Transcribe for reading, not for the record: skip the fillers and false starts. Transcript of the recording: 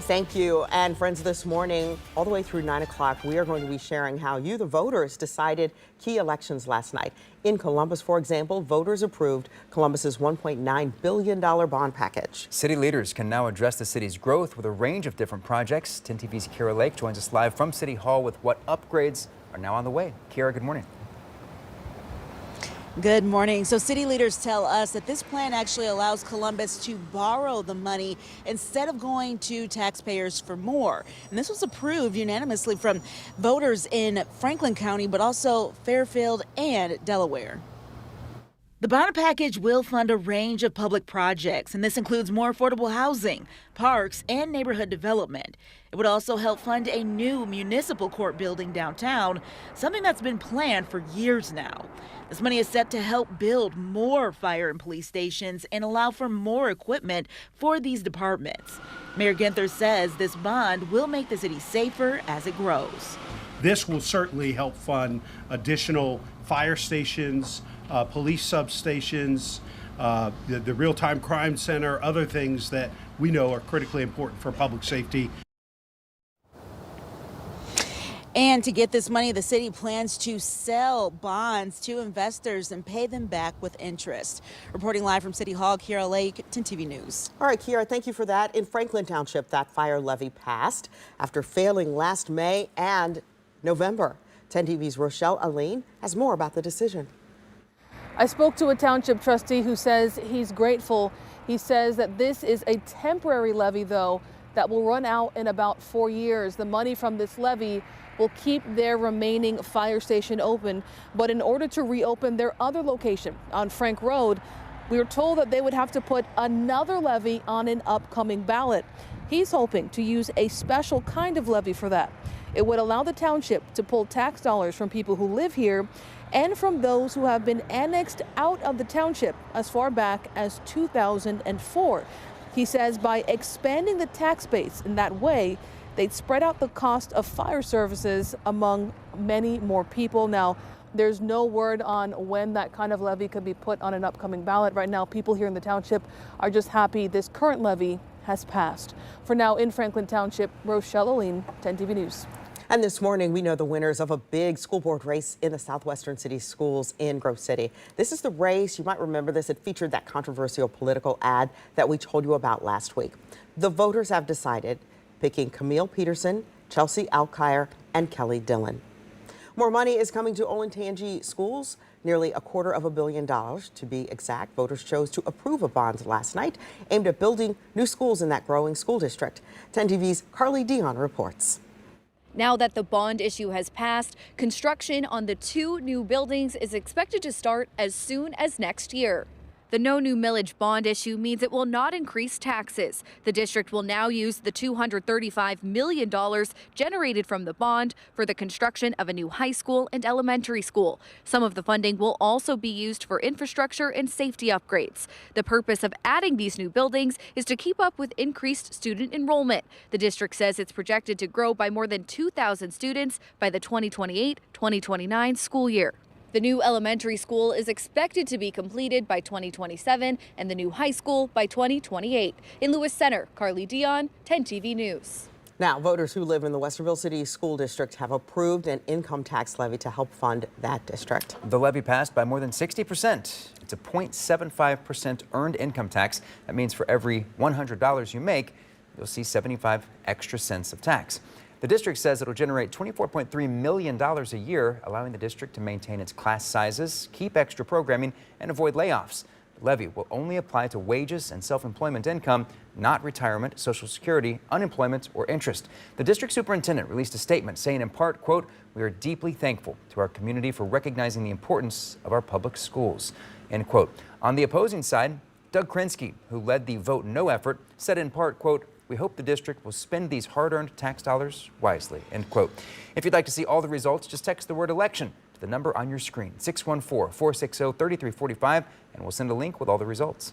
Thank you. And friends, this morning, all the way through 9 o'clock, we are going to be sharing how you, the voters, decided key elections last night. In Columbus, for example, voters approved Columbus's $1.9 billion bond package. City leaders can now address the city's growth with a range of different projects. 10 TV's Kira Lake joins us live from City Hall with what upgrades are now on the way. Kira, good morning. Good morning. So city leaders tell us that this plan actually allows Columbus to borrow the money instead of going to taxpayers for more. And this was approved unanimously from voters in Franklin County, but also Fairfield and Delaware. The bond package will fund a range of public projects, and this includes more affordable housing, parks, and neighborhood development. It would also help fund a new municipal court building downtown, something that's been planned for years now. This money is set to help build more fire and police stations and allow for more equipment for these departments. Mayor Ginther says this bond will make the city safer as it grows. This will certainly help fund additional fire stations, police substations, the real-time crime center, other things that we know are critically important for public safety. And to get this money, the city plans to sell bonds to investors and pay them back with interest. Reporting live from City Hall, Kira Lake, 10 TV News. All right, Kira, thank you for that. In Franklin Township, that fire levy passed after failing last May and November. 10 TV's Rochelle Aline has more about the decision. I spoke to a township trustee who says he's grateful. He says that this is a temporary levy, though, that will run out in about 4 years. The money from this levy will keep their remaining fire station open. But in order to reopen their other location on Frank Road, we were told that they would have to put another levy on an upcoming ballot. He's hoping to use a special kind of levy for that. It would allow the township to pull tax dollars from people who live here and from those who have been annexed out of the township as far back as 2004. He says by expanding the tax base in that way, they'd spread out the cost of fire services among many more people. Now, there's no word on when that kind of levy could be put on an upcoming ballot. Right now, people here in the township are just happy this current levy has passed. For now, in Franklin Township, Rochelle Aline, 10 TV News. And this morning, we know the winners of a big school board race in the Southwestern City Schools in Grove City. This is the race. You might remember this. It featured that controversial political ad that we told you about last week. The voters have decided, picking Camille Peterson, Chelsea Alkire, and Kelly Dillon. More money is coming to Olentangy schools, nearly $250 million to be exact. Voters chose to approve a bond last night aimed at building new schools in that growing school district. 10 TV's Carly Dion reports. Now that the bond issue has passed, construction on the 2 new buildings is expected to start as soon as next year. The no new millage bond issue means it will not increase taxes. The district will now use the $235 million generated from the bond for the construction of a new high school and elementary school. Some of the funding will also be used for infrastructure and safety upgrades. The purpose of adding these new buildings is to keep up with increased student enrollment. The district says it's projected to grow by more than 2,000 students by the 2028-2029 school year. The new elementary school is expected to be completed by 2027 and the new high school by 2028. In Lewis Center, Carly Dion, 10 TV News. Now, voters who live in the Westerville City School District have approved an income tax levy to help fund that district. The levy passed by more than 60%. It's a 0.75% earned income tax. That means for every $100 you make, you'll see 75 extra cents of tax. The district says it'll generate $24.3 million a year, allowing the district to maintain its class sizes, keep extra programming, and avoid layoffs. The levy will only apply to wages and self-employment income, not retirement, Social Security, unemployment, or interest. The district superintendent released a statement saying in part, quote, "We are deeply thankful to our community for recognizing the importance of our public schools," end quote. On the opposing side, Doug Krinsky, who led the vote no effort, said in part, quote, "We hope the district will spend these hard-earned tax dollars wisely," end quote. If you'd like to see all the results, just text the word election to the number on your screen, 614-460-3345, and we'll send a link with all the results.